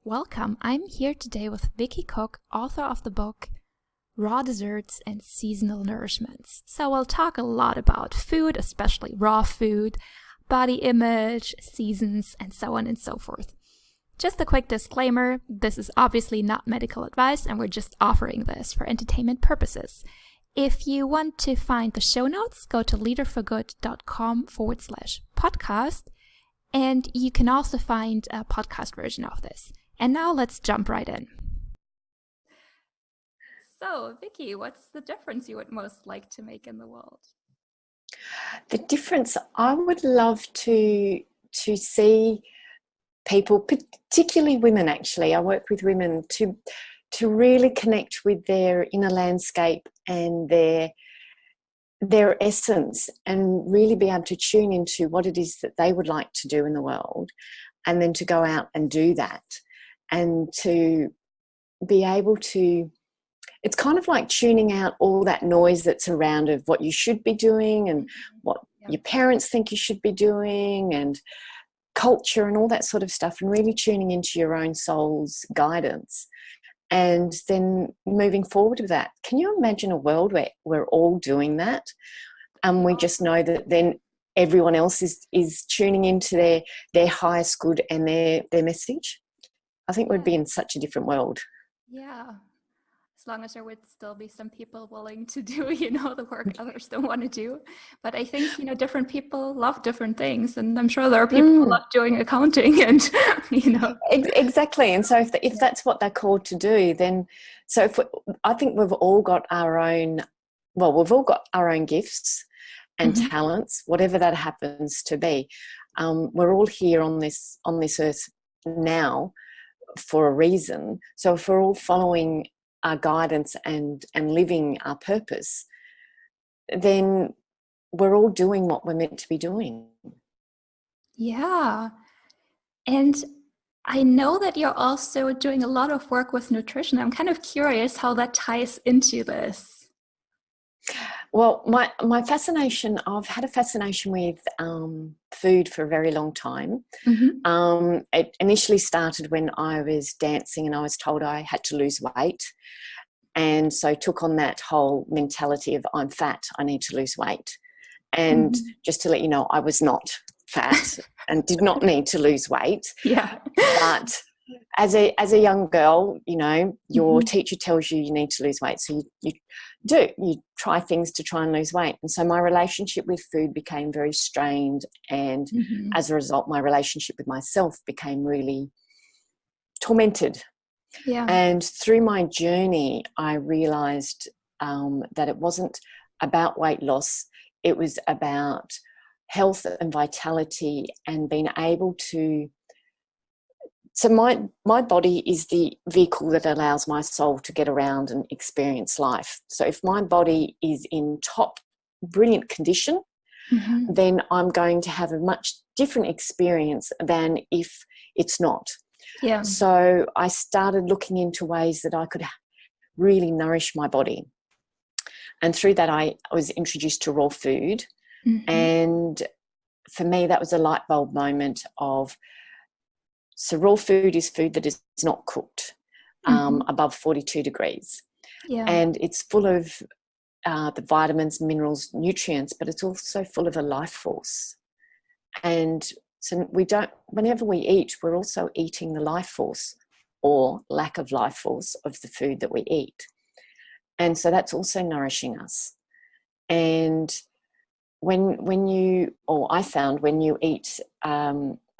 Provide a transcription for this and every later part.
Welcome. I'm here today with Vicki Cook, author of the book Raw Desserts and Seasonal Nourishments. So we'll talk a lot about food, especially raw food, body image, seasons, and so on and so forth. Just a quick disclaimer, this is obviously not medical advice and we're just offering this for entertainment purposes. If you want to find the show notes, go to leaderforgood.com/podcast, and you can also find a podcast version of this. And now let's jump right in. So, Vicki, what's the difference you would most like to make in the world? The difference, I would love to see people, particularly women actually, I work with women, to really connect with their inner landscape and their essence, and really be able to tune into what it is that they would like to do in the world, and then to go out and do that, and to be able to, it's kind of like tuning out all that noise that's around of what you should be doing and what your parents think you should be doing and culture and all that sort of stuff, and really tuning into your own soul's guidance and then moving forward with that. Can you imagine a world where we're all doing that, and we just know that then everyone else is tuning into their highest good and their message? I think we'd be in such a different world. Yeah. As long as there would still be some people willing to do, the work others don't want to do. But I think, different people love different things. And I'm sure there are people who love doing accounting and, Exactly. And so if that's what they're called to do, then, I think we've all got our own gifts and talents, whatever that happens to be. We're all here on this earth now for a reason. So if we're all following our guidance and living our purpose, then we're all doing what we're meant to be doing. Yeah. And I know that you're also doing a lot of work with nutrition. I'm kind of curious how that ties into this. Well, my fascination, I've had a fascination with food for a very long time. It initially started when I was dancing and I was told I had to lose weight. And so took on that whole mentality of I'm fat, I need to lose weight. And just to let you know, I was not fat and did not need to lose weight. Yeah. But as a young girl, your teacher tells you need to lose weight. So you try things to try and lose weight. And so my relationship with food became very strained. And as a result, my relationship with myself became really tormented. Yeah. And through my journey, I realized that it wasn't about weight loss. It was about health and vitality and being able to. So my body is the vehicle that allows my soul to get around and experience life. So if my body is in top brilliant condition, then I'm going to have a much different experience than if it's not. Yeah. So I started looking into ways that I could really nourish my body. And through that, I was introduced to raw food. And for me, that was a light bulb moment of, so raw food is food that is not cooked above 42 degrees. Yeah. And it's full of the vitamins, minerals, nutrients, but it's also full of a life force. And so whenever we eat, we're also eating the life force or lack of life force of the food that we eat. And so that's also nourishing us. And I found when you eat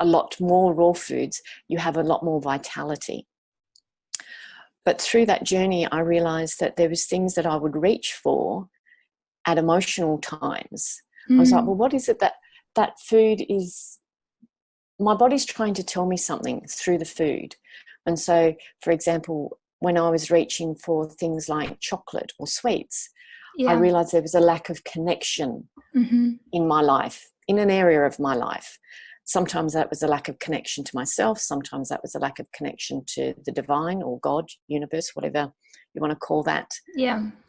a lot more raw foods, you have a lot more vitality. But through that journey, I realized that there was things that I would reach for at emotional times. I was like, well, what is it that food is? My body's trying to tell me something through the food. And so, for example, when I was reaching for things like chocolate or sweets, I realized there was a lack of connection in my life, in an area of my life. Sometimes that was a lack of connection to myself. Sometimes that was a lack of connection to the divine or God, universe, whatever you want to call that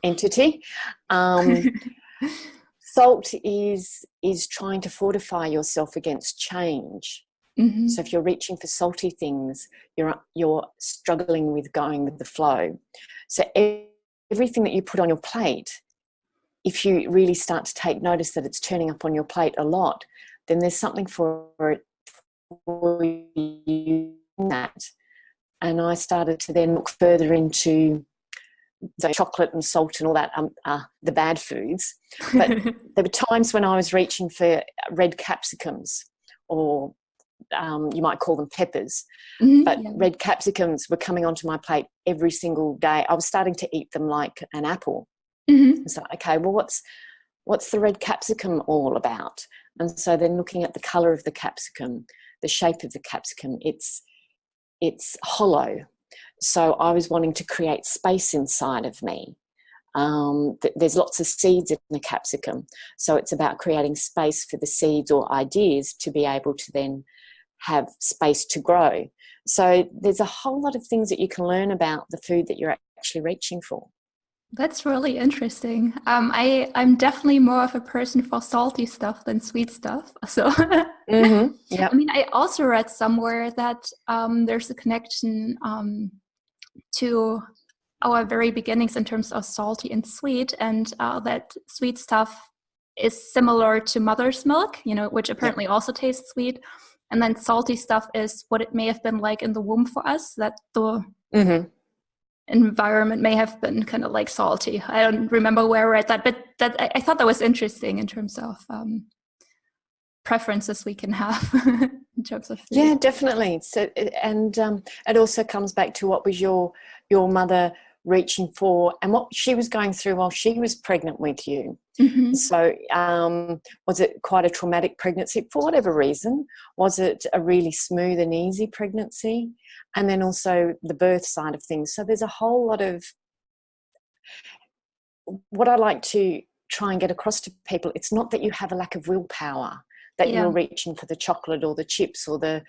entity. Salt is trying to fortify yourself against change. Mm-hmm. So if you're reaching for salty things, you're struggling with going with the flow. So everything that you put on your plate, if you really start to take notice that it's turning up on your plate a lot, then there's something for it for you in that. And I started to then look further into the chocolate and salt and all that, the bad foods. But there were times when I was reaching for red capsicums, or you might call them peppers. Mm-hmm. But red capsicums were coming onto my plate every single day. I was starting to eat them like an apple. Mm-hmm. It's like, okay, well, what's the red capsicum all about? And so then looking at the colour of the capsicum, the shape of the capsicum, it's hollow. So I was wanting to create space inside of me. There's lots of seeds in the capsicum. So it's about creating space for the seeds or ideas to be able to then have space to grow. So there's a whole lot of things that you can learn about the food that you're actually reaching for. That's really interesting. I'm definitely more of a person for salty stuff than sweet stuff. So, Mm-hmm. Yep. I mean, I also read somewhere that there's a connection to our very beginnings in terms of salty and sweet, and that sweet stuff is similar to mother's milk, which apparently also tastes sweet. And then salty stuff is what it may have been like in the womb for us, that the environment may have been kind of like salty. I don't remember where I read that, but I thought that was interesting in terms of preferences we can have in terms of food. Yeah, definitely. So, and it also comes back to what was your mother reaching for and what she was going through while she was pregnant with you. Mm-hmm. So was it quite a traumatic pregnancy for whatever reason? Was it a really smooth and easy pregnancy? And then also the birth side of things. So there's a whole lot of what I like to try and get across to people. It's not that you have a lack of willpower, that you're reaching for the chocolate or the chips or the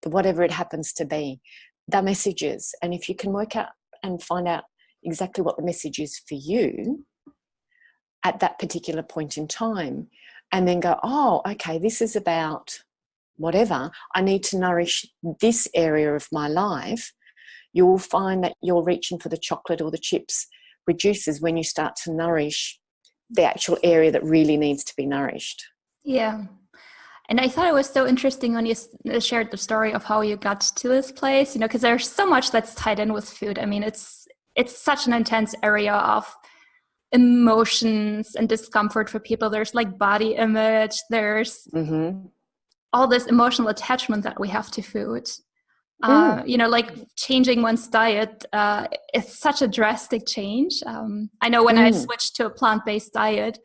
whatever it happens to be. The messages. And if you can work out and find out exactly what the message is for you at that particular point in time, and then go, oh, okay, this is about whatever. I need to nourish this area of my life. You'll find that you're reaching for the chocolate or the chips reduces when you start to nourish the actual area that really needs to be nourished. Yeah. And I thought it was so interesting when you shared the story of how you got to this place, because there's so much that's tied in with food. I mean, it's such an intense area of emotions and discomfort for people. There's like body image, there's all this emotional attachment that we have to food. Like changing one's diet is such a drastic change. I know when I switched to a plant-based diet,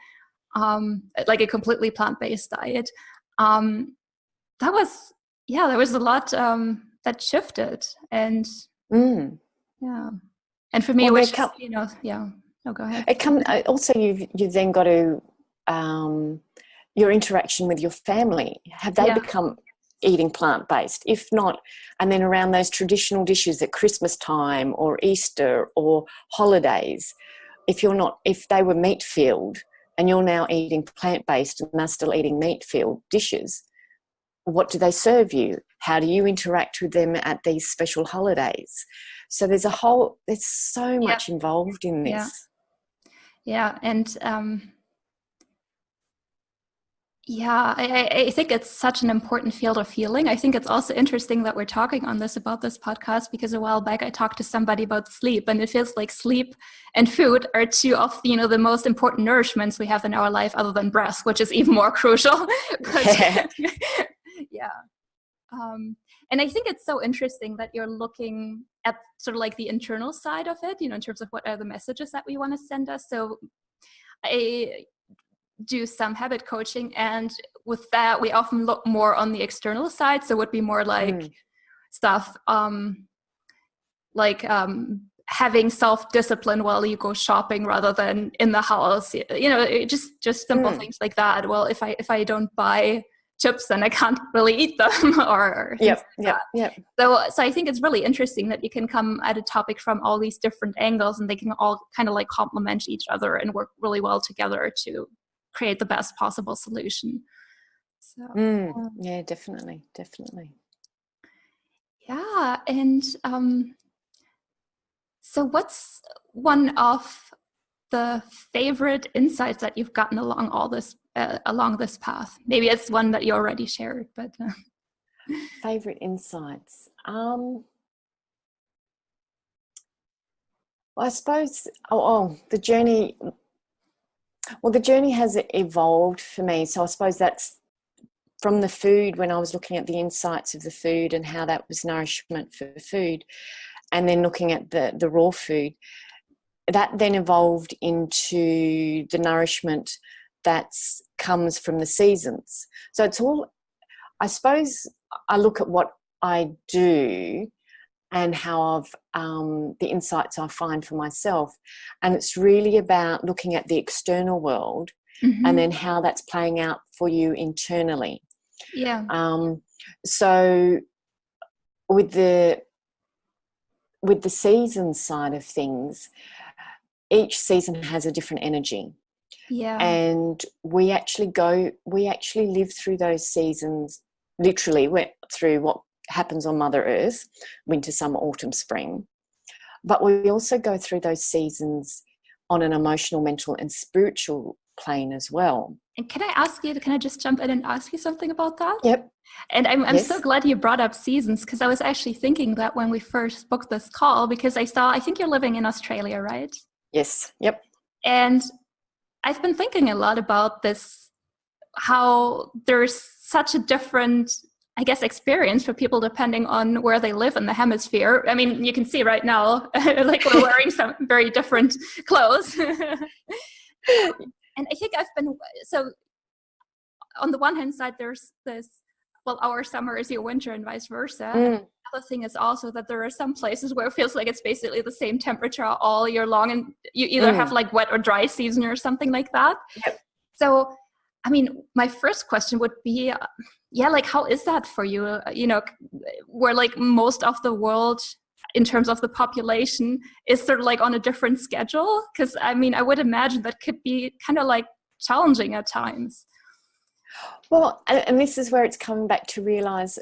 like a completely plant-based diet, there was a lot that shifted, and and for me, well, it was just, no, go ahead. It comes also. You've then got to your interaction with your family. Have they become eating plant-based? If not, and then around those traditional dishes at Christmas time or Easter or holidays, if they were meat-filled and you're now eating plant-based and they're still eating meat-filled dishes, what do they serve you? How do you interact with them at these special holidays? So there's so much involved in this. Yeah. And I think it's such an important field of healing. I think it's also interesting that we're talking about this podcast, because a while back I talked to somebody about sleep, and it feels like sleep and food are two of the most important nourishments we have in our life, other than breath, which is even more crucial. But, and I think it's so interesting that you're looking at sort of like the internal side of it, in terms of what are the messages that we want to send us. So I do some habit coaching, and with that we often look more on the external side. So it would be more like stuff having self-discipline while you go shopping rather than in the house, just simple things like that. Well, if I don't buy chips, then I can't really eat them or So I think it's really interesting that you can come at a topic from all these different angles, and they can all kind of like complement each other and work really well together to create the best possible solution. So yeah, definitely. Yeah. And so what's one of the favorite insights that you've gotten along all this along this path? Maybe it's one that you already shared, but Favorite insights. Well, I suppose the journey. Well, the journey has evolved for me. So I suppose that's from the food, when I was looking at the insights of the food and how that was nourishment for food, and then looking at the raw food. That then evolved into the nourishment that comes from the seasons. So it's all, I suppose, I look at what I do and how I've, the insights I find for myself. And it's really about looking at the external world and then how that's playing out for you internally. Yeah. So with the season side of things, each season has a different energy. Yeah. And we actually live through those seasons, literally we're through what happens on Mother Earth, winter, summer, autumn, spring. But we also go through those seasons on an emotional, mental and spiritual plane as well. And can I just jump in and ask you something about that? Yep. And I'm Yes. so glad you brought up seasons, because I was actually thinking that when we first booked this call, because I think you're living in Australia, right? Yes. Yep. And I've been thinking a lot about this, how there's such a different, I guess, experience for people depending on where they live in the hemisphere. I mean, you can see right now, like we're wearing some very different clothes. And I think so on the one hand side, there's this, well, our summer is your winter and vice versa. And the other thing is also that there are some places where it feels like it's basically the same temperature all year long, and you either have like wet or dry season or something like that. Yep. So, I mean, my first question would be, like, how is that for you? Where like most of the world, in terms of the population, is sort of like on a different schedule? Because I mean, I would imagine that could be kind of like challenging at times. Well, and this is where it's coming back to realize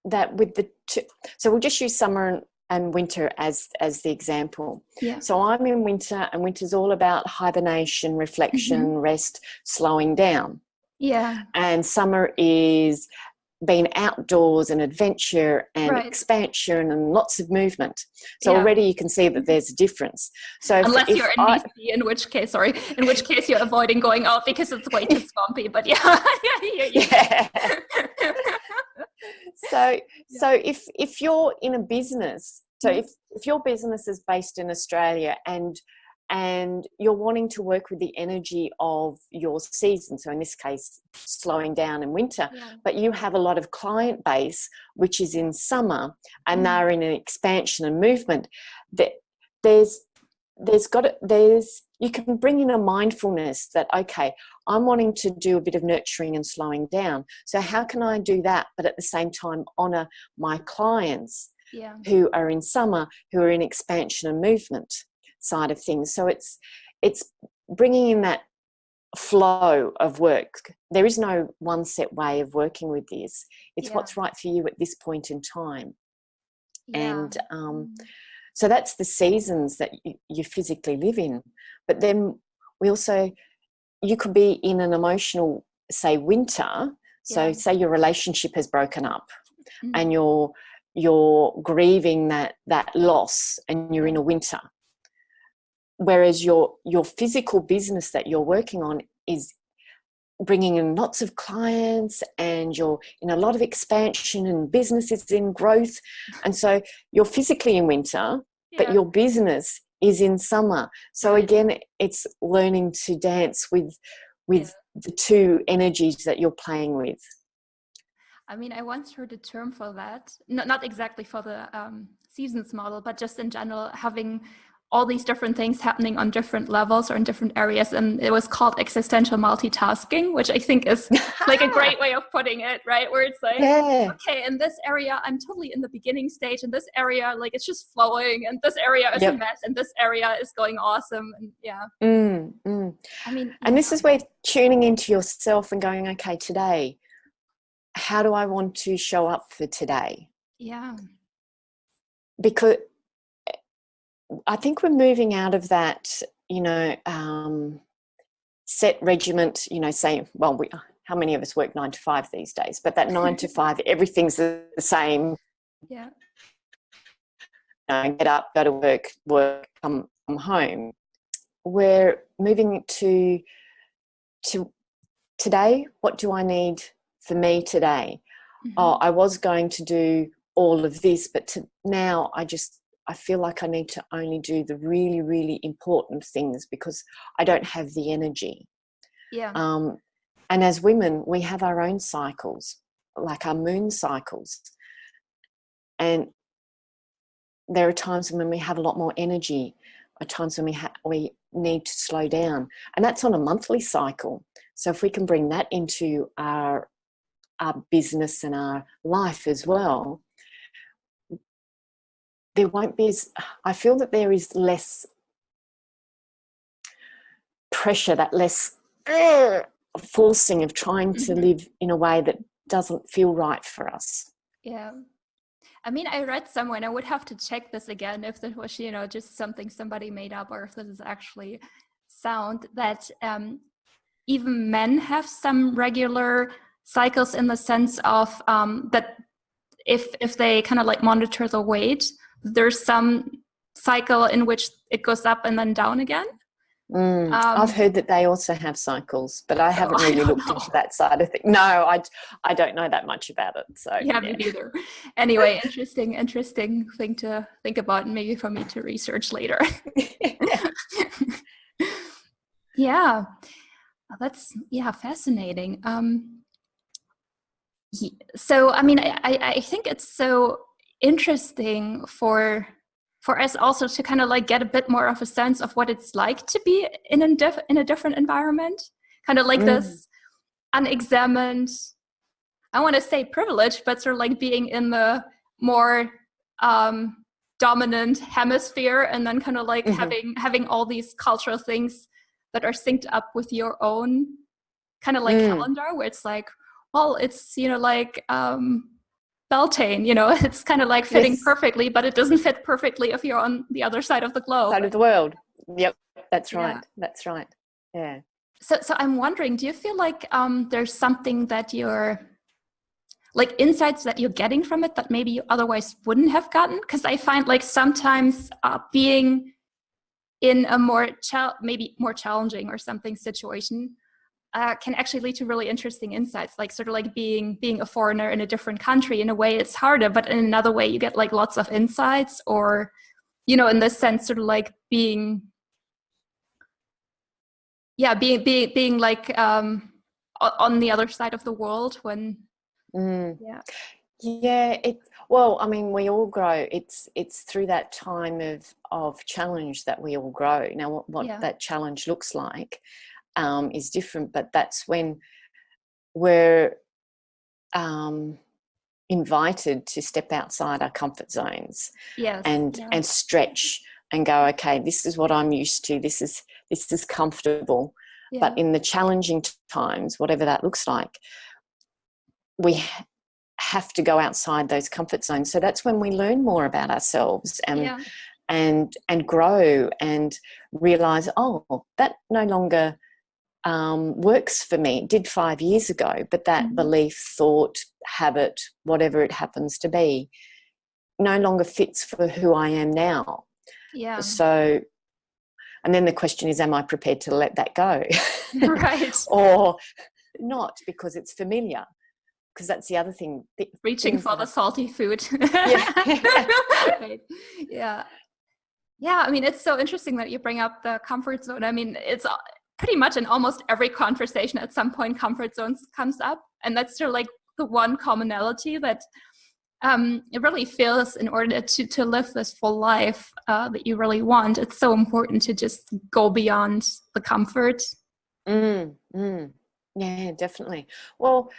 that with the two, so we'll just use summer and winter as the example. Yeah. So I'm in winter, and winter's all about hibernation, reflection, rest, slowing down. Yeah. And summer is being outdoors and adventure and expansion and lots of movement. So already you can see that there's a difference. So unless you're in BC, in which case you're avoiding going out because it's way too swampy. But yeah. So if you're in a business, so if your business is based in Australia and you're wanting to work with the energy of your season, so in this case slowing down in winter, but you have a lot of client base which is in summer and they're in an expansion and movement, that you can bring in a mindfulness that, okay, I'm wanting to do a bit of nurturing and slowing down, so how can I do that but at the same time honor my clients who are in summer, who are in expansion and movement side of things. So it's bringing in that flow of work. There is no one set way of working with this. It's what's right for you at this point in time. And so that's the seasons that you physically live in. But then you could be in an emotional, say, winter. So say your relationship has broken up and you're grieving that loss, and you're in a winter. Whereas your physical business that you're working on is bringing in lots of clients, and you're in a lot of expansion, and business is in growth. And so you're physically in winter, but your business is in summer. So again, it's learning to dance with the two energies that you're playing with. I mean, I once heard a term for that, not exactly for the seasons model, but just in general, having all these different things happening on different levels or in different areas. And it was called existential multitasking, which I think is like a great way of putting it, right? Where it's like, okay, in this area, I'm totally in the beginning stage. In this area, like it's just flowing. And this area is a mess. And this area is going awesome. And I mean, and this is where tuning into yourself and going, okay, today, how do I want to show up for today? Yeah. Because I think we're moving out of that, set regiment, say, well, how many of us work 9 to 5 these days? But that 9 to 5, everything's the same. Yeah. Get up, go to work, come home. We're moving to today. What do I need for me today? Oh, I was going to do all of this, but now I feel like I need to only do the really, really important things because I don't have the energy. Yeah. And as women, we have our own cycles, like our moon cycles. And there are times when we have a lot more energy, or times when we need to slow down. And that's on a monthly cycle. So if we can bring that into our business and our life as well, there won't be I feel that there is less pressure, that less forcing of trying to live in a way that doesn't feel right for us. Yeah. I mean, I read somewhere, and I would have to check this again if this was, just something somebody made up or if this is actually sound, that even men have some regular cycles in the sense of that if they kind of like monitor the weight, there's some cycle in which it goes up and then down again. I've heard that they also have cycles, but I haven't really looked into that side of things. No, I don't know that much about it. So yeah, me neither. Anyway, interesting thing to think about, and maybe for me to research later. Yeah, that's fascinating. So I mean, I think it's so interesting for us also to kind of like get a bit more of a sense of what it's like to be in a different environment, kind of like this unexamined, I want to say privilege, but sort of like being in the more dominant hemisphere, and then kind of like having all these cultural things that are synced up with your own kind of like calendar, where it's like, well, it's like Beltane, it's kind of like fitting perfectly, but it doesn't fit perfectly if you're on the other side of the globe. Side of the world. Yep, that's right. That's right. Yeah. So I'm wondering, do you feel like there's something that you're like insights that you're getting from it that maybe you otherwise wouldn't have gotten? Because I find like sometimes being in a maybe more challenging or something situation can actually lead to really interesting insights, like sort of like being a foreigner in a different country. In a way it's harder, but in another way you get like lots of insights, or in this sense sort of like being like on the other side of the world when well, I mean, we all grow. It's through that time of challenge that we all grow. Now what that challenge looks like is different, but that's when we're invited to step outside our comfort zones and stretch and go, okay, this is what I'm used to, this is comfortable. But in the challenging times, whatever that looks like, we have to go outside those comfort zones. So that's when we learn more about ourselves and grow and realize, oh, that no longer works for me. It did 5 years ago, but that belief, thought, habit, whatever it happens to be, no longer fits for who I am now. Yeah. So, and then the question is, am I prepared to let that go? Right. Or not, because it's familiar. Because that's the other thing. Reaching for the salty food. Right. Yeah. Yeah, I mean, it's so interesting that you bring up the comfort zone. I mean, it's pretty much in almost every conversation at some point comfort zones comes up, and that's sort of like the one commonality that it really feels, in order to live this full life that you really want, it's so important to just go beyond the comfort. Yeah, definitely. Well,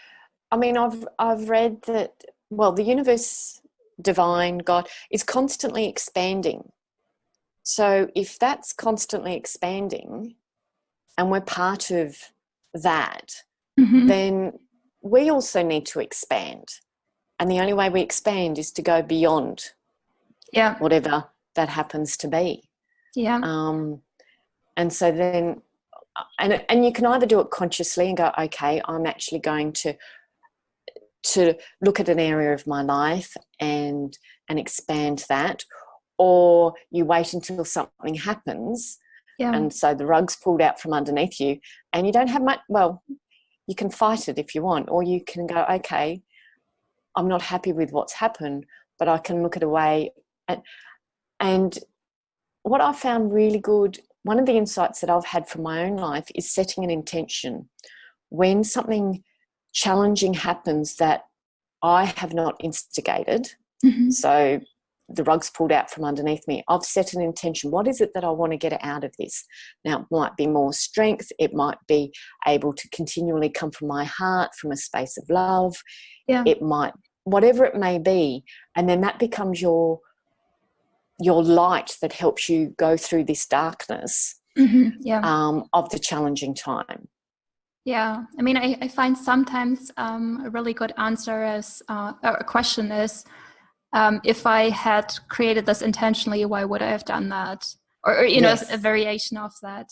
I mean, I've read that, well, the universe, divine, God, is constantly expanding. So if that's constantly expanding and we're part of that, then we also need to expand. And the only way we expand is to go beyond whatever that happens to be. Yeah. And so then, and you can either do it consciously and go, okay, I'm actually going to look at an area of my life and expand that, or you wait until something happens, and so the rug's pulled out from underneath you, and you don't have much. Well, you can fight it if you want, or you can go, okay, I'm not happy with what's happened, but I can look at a way. And what I found really good, one of the insights that I've had from my own life is setting an intention. When something challenging happens that I have not instigated, so the rug's pulled out from underneath me, I've set an intention. What is it that I want to get out of this? Now, it might be more strength. It might be able to continually come from my heart, from a space of love. It might, whatever it may be. And then that becomes your light that helps you go through this darkness of the challenging time. Yeah, I mean, I find sometimes a really good answer is, a question is, if I had created this intentionally, why would I have done that? Or you know, a variation of that.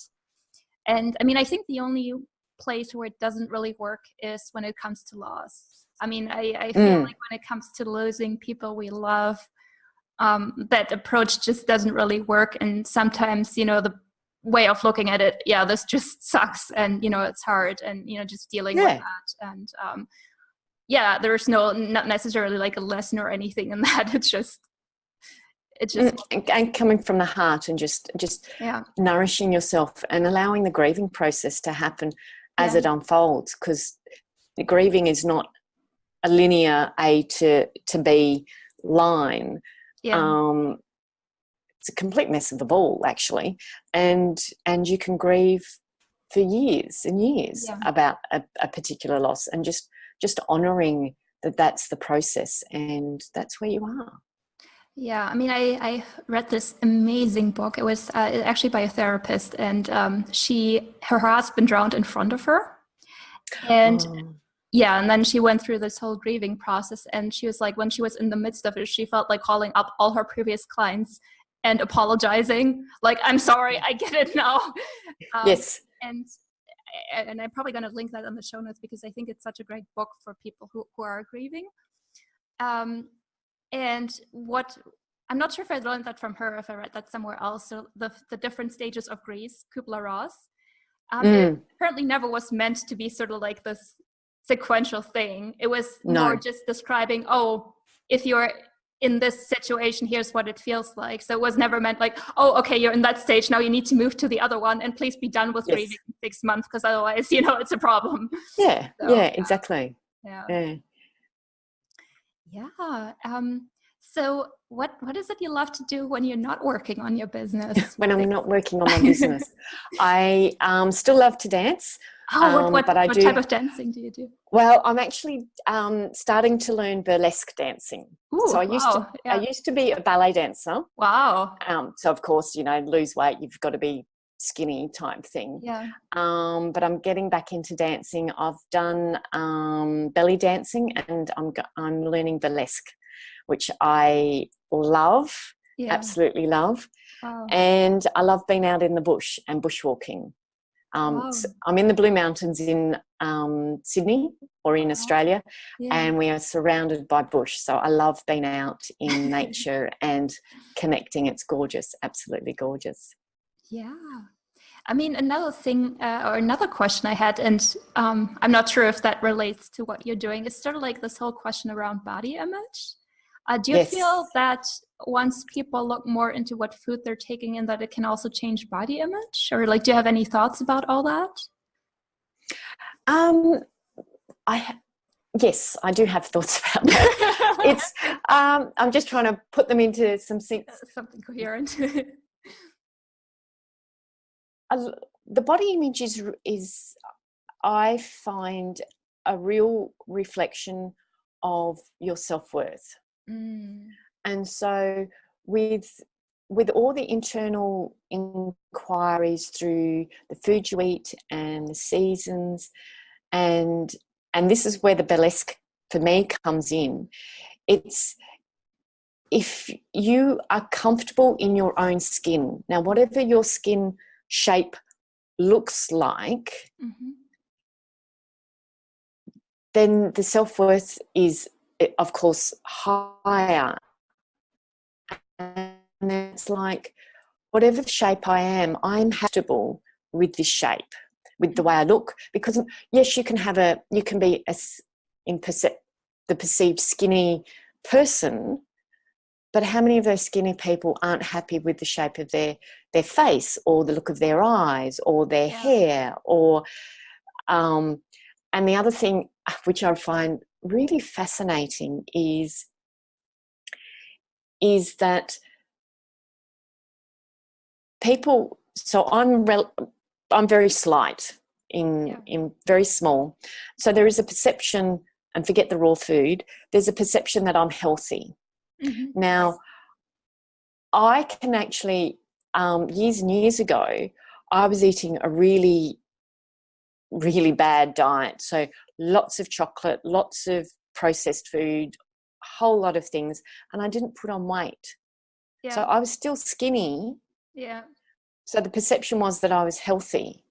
And I mean, I think the only place where it doesn't really work is when it comes to loss. I mean, I feel like when it comes to losing people we love, that approach just doesn't really work. And sometimes, you know, the way of looking at it, this just sucks, and you know, it's hard, and you know, just dealing with that. And there's not necessarily like a lesson or anything in that. It's just and coming from the heart, and just nourishing yourself and allowing the grieving process to happen as it unfolds, because the grieving is not a linear A to B line. It's a complete mess of the ball, actually, and you can grieve for years and years about a particular loss, and just honouring that that's the process, and that's where you are. Yeah, I mean, I read this amazing book. It was actually by a therapist, and her husband drowned in front of her, and and then she went through this whole grieving process, and she was like, when she was in the midst of it, she felt like calling up all her previous clients and apologizing, like, I'm sorry, I get it now. Yes. And I'm probably going to link that on the show notes, because I think it's such a great book for people who are grieving. And what, I'm not sure if I learned that from her, if I read that somewhere else. So the different stages of grief, Kubler-Ross. It apparently never was meant to be sort of like this sequential thing. It was more just describing, if you're in this situation, here's what it feels like. So it was never meant like, okay, you're in that stage, now you need to move to the other one, and please be done with grieving in 6 months, because otherwise, you know, it's a problem. Exactly. So what is it you love to do when you're not working on your business? When I'm not working on my business, I still love to dance. What type of dancing do you do? Well, I'm actually starting to learn burlesque dancing. Ooh, so I used to be a ballet dancer. Wow. So of course, you know, lose weight, you've got to be skinny type thing. Yeah. But I'm getting back into dancing. I've done belly dancing, and I'm learning burlesque, which I love, absolutely love. Wow. And I love being out in the bush and bushwalking. So I'm in the Blue Mountains in Sydney, or in Australia, and we are surrounded by bush. So I love being out in nature and connecting. It's gorgeous, absolutely gorgeous. Yeah. I mean, another thing or another question I had, and I'm not sure if that relates to what you're doing, is sort of like this whole question around body image. Do you feel that once people look more into what food they're taking in, that it can also change body image? Or like, do you have any thoughts about all that? Yes, I do have thoughts about that. It's I'm just trying to put them into something coherent. The body image is I find a real reflection of your self-worth. And so with all the internal inquiries through the food you eat and the seasons, and this is where the burlesque for me comes in. It's if you are comfortable in your own skin. Now, whatever your skin shape looks like, then the self-worth is, of course, higher. And it's like, whatever the shape I am, I'm comfortable with this shape, with the way I look. Because yes, you can be the perceived skinny person, but how many of those skinny people aren't happy with the shape of their face, or the look of their eyes, or their hair, or and the other thing which I find really fascinating is that people. So I'm very slight, in very small. So there is a perception, and forget the raw food. There's a perception that I'm healthy. Now, I can actually, years and years ago, I was eating a really, really bad diet. So lots of chocolate, lots of processed food, a whole lot of things, and I didn't put on weight. So I was still skinny. So the perception was that I was healthy.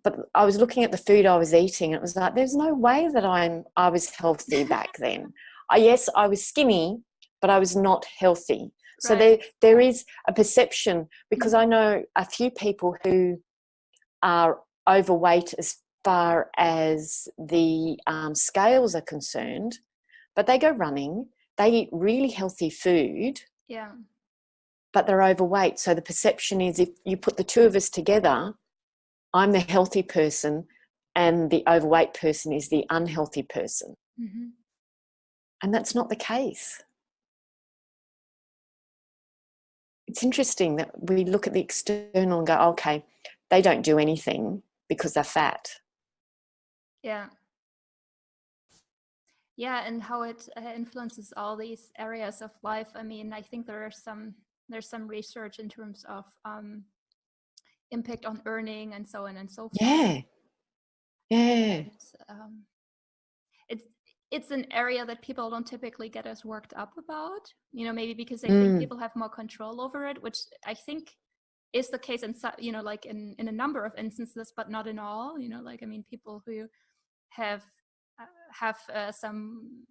But I was looking at the food I was eating, and it was like, there's no way that I was healthy back then. Yes, I was skinny, but I was not healthy. So there is a perception, because I know a few people who are overweight as far as the scales are concerned, but they go running, they eat really healthy food, but they're overweight. So the perception is, if you put the two of us together, I'm the healthy person and the overweight person is the unhealthy person. And that's not the case. It's interesting that we look at the external and go, okay, they don't do anything because they're fat. Yeah, and how it influences all these areas of life. I mean, I think there's some research in terms of impact on earning and so on and so forth. And, it's an area that people don't typically get as worked up about, maybe because they think people have more control over it, which I think is the case in, like in a number of instances, but not in all. Like, I mean, people who have some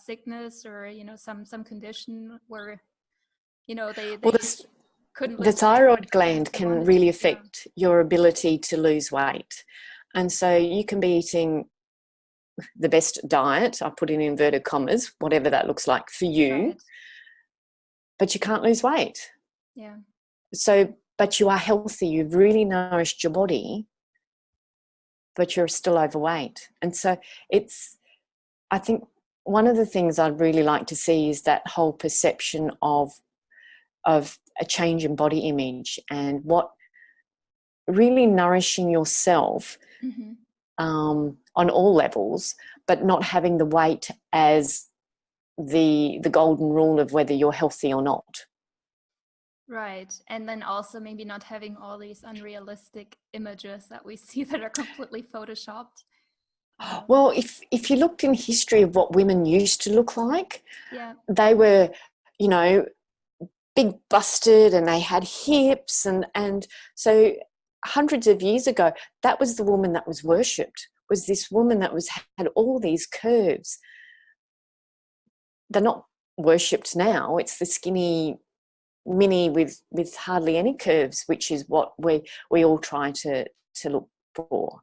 sickness or some condition where they couldn't. The thyroid gland can really affect your ability to lose weight, and so you can be eating the best diet, I put in inverted commas, whatever that looks like for you, but you can't lose weight. So, but you are healthy, you've really nourished your body, but you're still overweight. And so I think one of the things I'd really like to see is that whole perception of a change in body image, and what really nourishing yourself on all levels, but not having the weight as the golden rule of whether you're healthy or not. Right. And then also maybe not having all these unrealistic images that we see that are completely photoshopped. Well, if you looked in history of what women used to look like, they were, big busted, and they had hips, and so hundreds of years ago, that was the woman that was worshipped, was this woman that had all these curves. They're not worshipped now. It's the skinny mini with hardly any curves, which is what we all try to look for.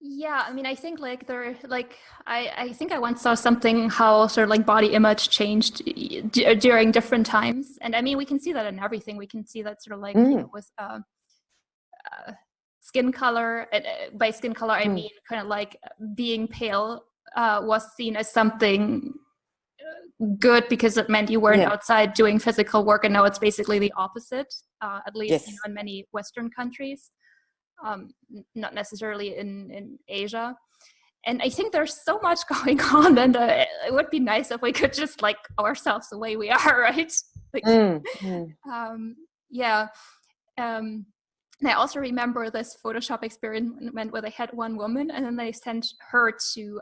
Yeah, I mean, I think I think I once saw something how sort of like body image changed during different times, and I mean, we can see that in everything. We can see that sort of like with skin color. By skin color, I mean kind of like being pale was seen as something good because it meant you weren't outside doing physical work, and now it's basically the opposite. At least in many Western countries. Not necessarily in Asia. And I think there's so much going on, and it would be nice if we could just like ourselves the way we are, right? And I also remember this Photoshop experiment where they had one woman and then they sent her to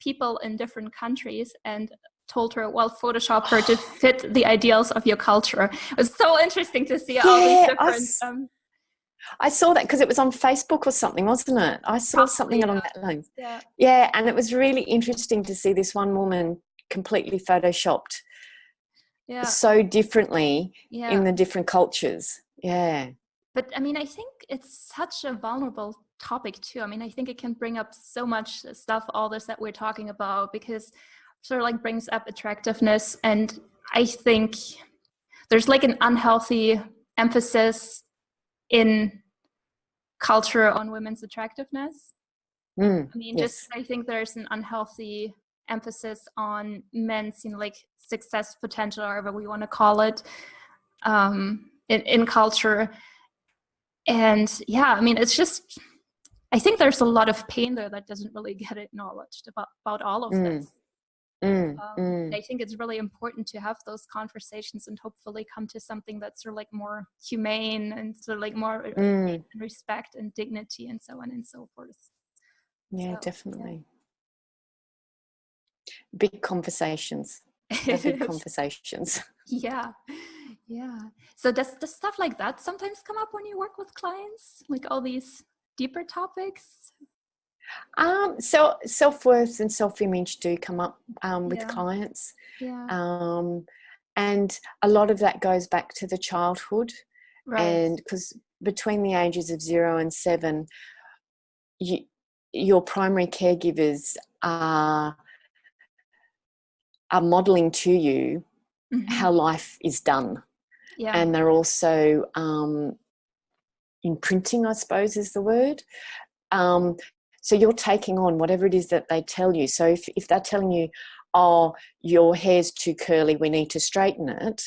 people in different countries and told her, well, Photoshop her to fit the ideals of your culture. It was so interesting to see all these different... I saw that because it was on Facebook or something, wasn't it? I saw Probably, something along that line. Yeah. Yeah, and it was really interesting to see this one woman completely photoshopped so differently in the different cultures. Yeah. But I mean, I think it's such a vulnerable topic too. I mean, I think it can bring up so much stuff, all this that we're talking about, because sort of like brings up attractiveness. And I think there's like an unhealthy emphasis in culture on women's attractiveness. I mean, I think there's an unhealthy emphasis on men's, like success potential, or whatever we want to call it, in culture. And yeah, I mean, it's just, I think there's a lot of pain there that doesn't really get acknowledged about all of this. I think it's really important to have those conversations and hopefully come to something that's sort of like more humane and sort of like more respect and dignity and so on and so forth. Yeah, so, definitely. Yeah. Big conversations. Big conversations. Yeah. So does stuff like that sometimes come up when you work with clients? Like all these deeper topics? So self-worth and self-image do come up with clients. Yeah. And a lot of that goes back to the childhood. Right. And because between the ages of 0 and 7, your primary caregivers are modelling to you how life is done. Yeah. And they're also imprinting, I suppose is the word. So you're taking on whatever it is that they tell you. So if they're telling you, oh, your hair's too curly, we need to straighten it,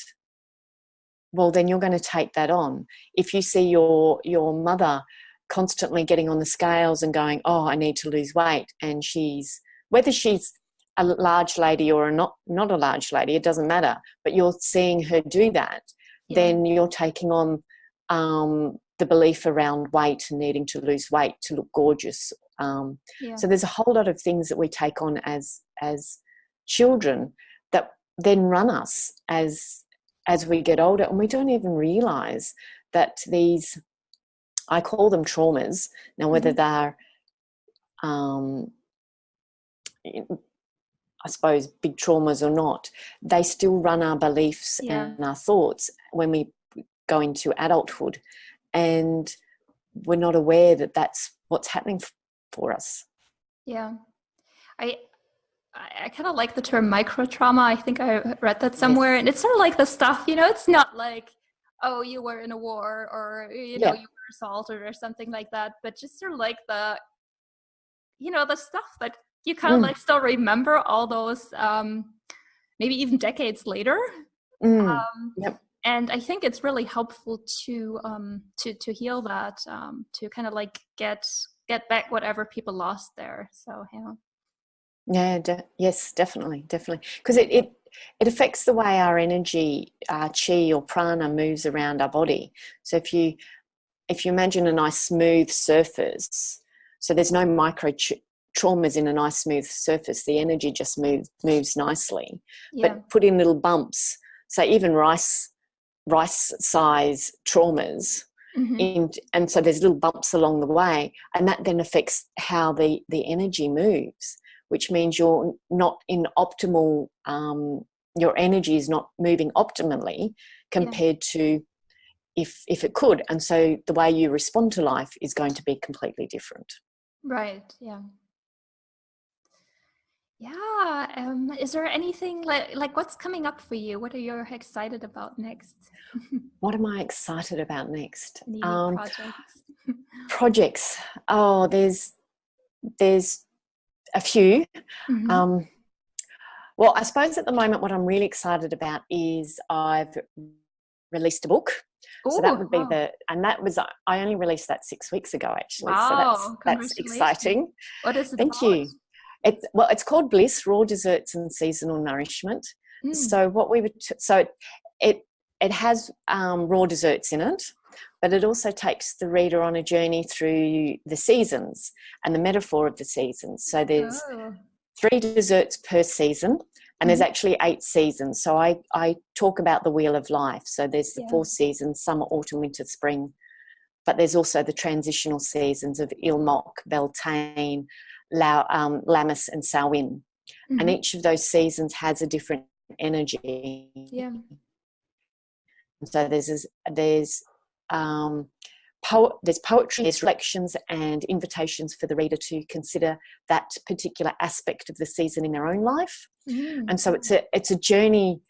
well, then you're going to take that on. If you see your mother constantly getting on the scales and going, oh, I need to lose weight, and whether she's a large lady or not a large lady, it doesn't matter, but you're seeing her do that, then you're taking on the belief around weight and needing to lose weight to look gorgeous. So there's a whole lot of things that we take on as children that then run us as we get older, and we don't even realise that these, I call them traumas. Now, whether they're, I suppose, big traumas or not, they still run our beliefs and our thoughts when we go into adulthood, and we're not aware that that's what's happening for us. Yeah. I kind of like the term micro trauma. I think I read that somewhere, and it's sort of like the stuff, it's not like, oh, you were in a war or, you were assaulted or something like that, but just sort of like the, the stuff that you kind of like still remember all those, maybe even decades later. And I think it's really helpful to heal that, to kind of like get back whatever people lost there. So, yes, definitely. Because it affects the way our energy, chi or prana, moves around our body. So if you imagine a nice smooth surface, so there's no micro traumas in a nice smooth surface, the energy just moves nicely. But put in little bumps, so even rice size traumas, and so there's little bumps along the way, and that then affects how the energy moves, which means you're not in optimal, your energy is not moving optimally compared to if it could. And so the way you respond to life is going to be completely different. Right, yeah. Is there anything like what's coming up for you? What are you excited about next? What am I excited about next? Projects. Projects. Oh, there's a few. Well, I suppose at the moment what I'm really excited about is I've released a book. Ooh, so that would be I only released that 6 weeks ago, actually. Wow, so that's exciting. What is it Thank about? you. It's called Bliss, Raw Desserts and Seasonal Nourishment. So what we would, it has raw desserts in it, but it also takes the reader on a journey through the seasons and the metaphor of the seasons. So there's 3 desserts per season, and there's actually 8 seasons. So I talk about the wheel of life. So there's the 4 seasons: summer, autumn, winter, spring. But there's also the transitional seasons of Ilmok, Beltane, Lammas and Samhain. And each of those seasons has a different energy. Yeah. So there's poetry, there's reflections and invitations for the reader to consider that particular aspect of the season in their own life. And so it's a journey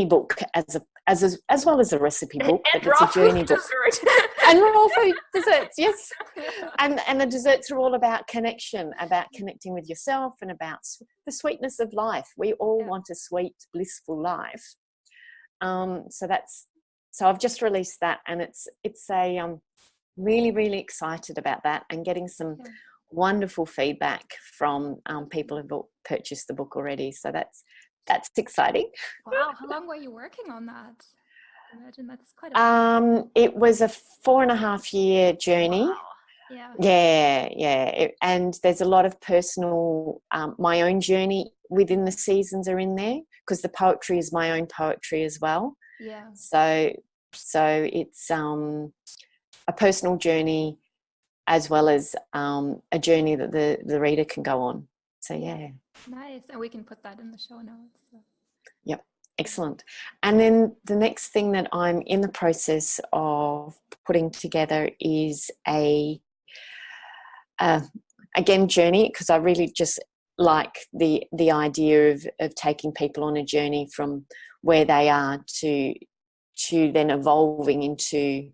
book as well as a recipe book, but it's a journey book. And raw food desserts, yes. And the desserts are all about connection, about connecting with yourself and about the sweetness of life. We all want a sweet, blissful life. So I've just released that, and it's really, really excited about that and getting some wonderful feedback from people who've purchased the book already. So that's exciting. Wow, how long were you working on that? I imagine that's quite it was a 4.5-year journey. Wow. Yeah. And there's a lot of personal, my own journey within the seasons are in there, because the poetry is my own poetry as well. Yeah. So it's a personal journey as well as a journey that the reader can go on. So yeah. Nice. And we can put that in the show notes. So. Yep. Excellent. And then the next thing that I'm in the process of putting together is again, journey, because I really just like the idea of taking people on a journey from where they are to then evolving into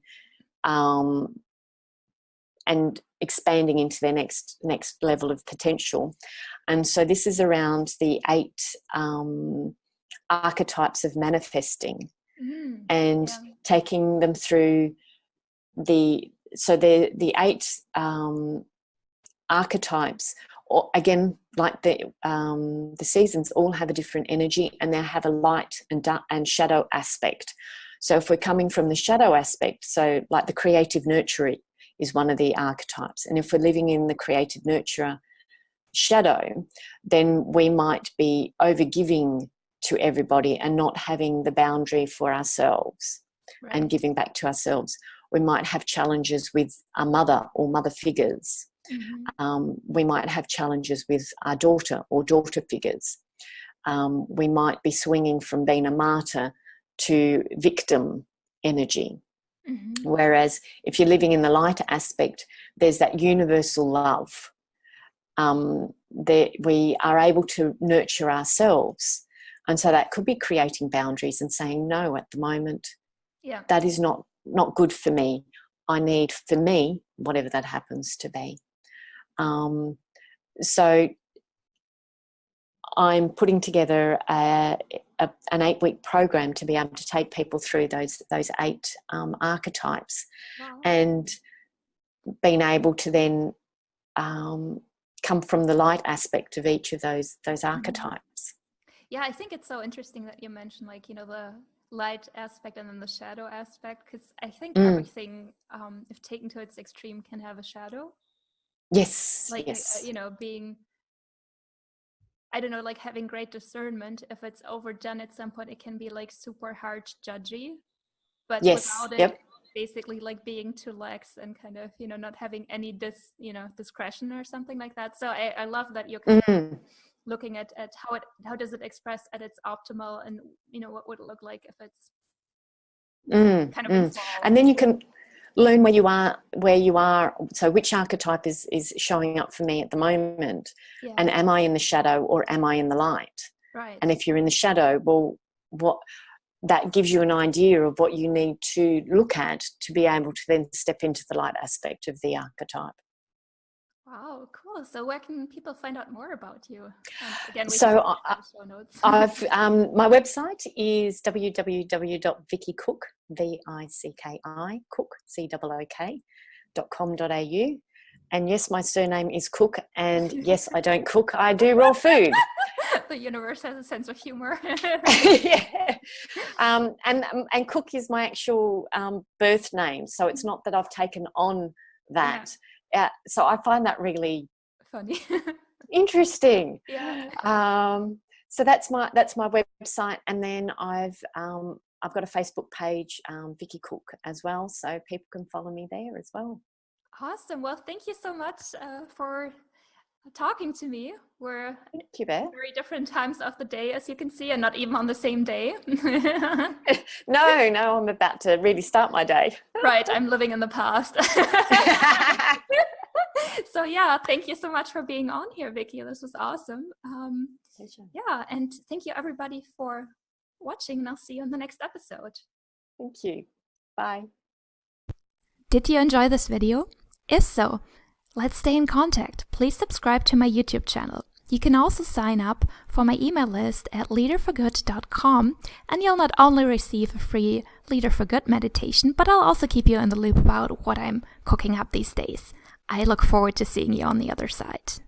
and expanding into their next level of potential. And so this is around the 8 archetypes of manifesting, and taking them through the 8 archetypes. Or again, like the seasons all have a different energy, and they have a light and dark and shadow aspect. So if we're coming from the shadow aspect, so like the creative nurturer is one of the archetypes, and if we're living in the creative nurturer shadow, then we might be overgiving to everybody and not having the boundary for ourselves and giving back to ourselves. We might have challenges with our mother or mother figures. We might have challenges with our daughter or daughter figures. We might be swinging from being a martyr to victim energy. Whereas if you're living in the lighter aspect, there's that universal love. That we are able to nurture ourselves. And so that could be creating boundaries and saying, no, at the moment, that is not good for me. I need, for me, whatever that happens to be. So I'm putting together an 8-week program to be able to take people through those 8 archetypes, and being able to then come from the light aspect of each of those archetypes. Yeah, I think it's so interesting that you mentioned, like, you know, the light aspect and then the shadow aspect, because I think everything, if taken to its extreme, can have a shadow. Yes. Like, yes. you know, being, I don't know, like having great discernment, if it's overdone at some point, it can be like super hard judgy, but without it basically like being too lax and kind of, you know, not having any discretion or something like that. So I love that you're kind of looking at how does it express at its optimal, and, you know, what would it look like if it's kind of involved. And then you can learn where you are. So which archetype is showing up for me at the moment, and am I in the shadow or am I in the light? Right. And if you're in the shadow, well, what that gives you an idea of what you need to look at to be able to then step into the light aspect of the archetype. Wow, cool. So where can people find out more about you? Again, we so can show notes. My website is www.vickycook, Vicki, cook, COOK.com.au, And yes, my surname is Cook. And yes, I don't cook. I do raw food. The universe has a sense of humor. Yeah. And Cook is my actual birth name. So it's not that I've taken on that. Yeah. So I find that really funny. Interesting. Yeah. So that's my website, and then I've got a Facebook page, Vicki Cook, as well, so people can follow me there as well. Awesome. Well, thank you so much for talking to me. We're Thank you, Beth. very different times of the day, as you can see, and not even on the same day. No, I'm about to really start my day. Right, I'm living in the past. So yeah, thank you so much for being on here, Vicki. This was awesome. Yeah, and thank you everybody for watching, and I'll see you in the next episode. Thank you. Bye. Did you enjoy this video? If so, let's stay in contact. Please subscribe to my YouTube channel. You can also sign up for my email list at leaderforgood.com, and you'll not only receive a free Leader for Good meditation, but I'll also keep you in the loop about what I'm cooking up these days. I look forward to seeing you on the other side.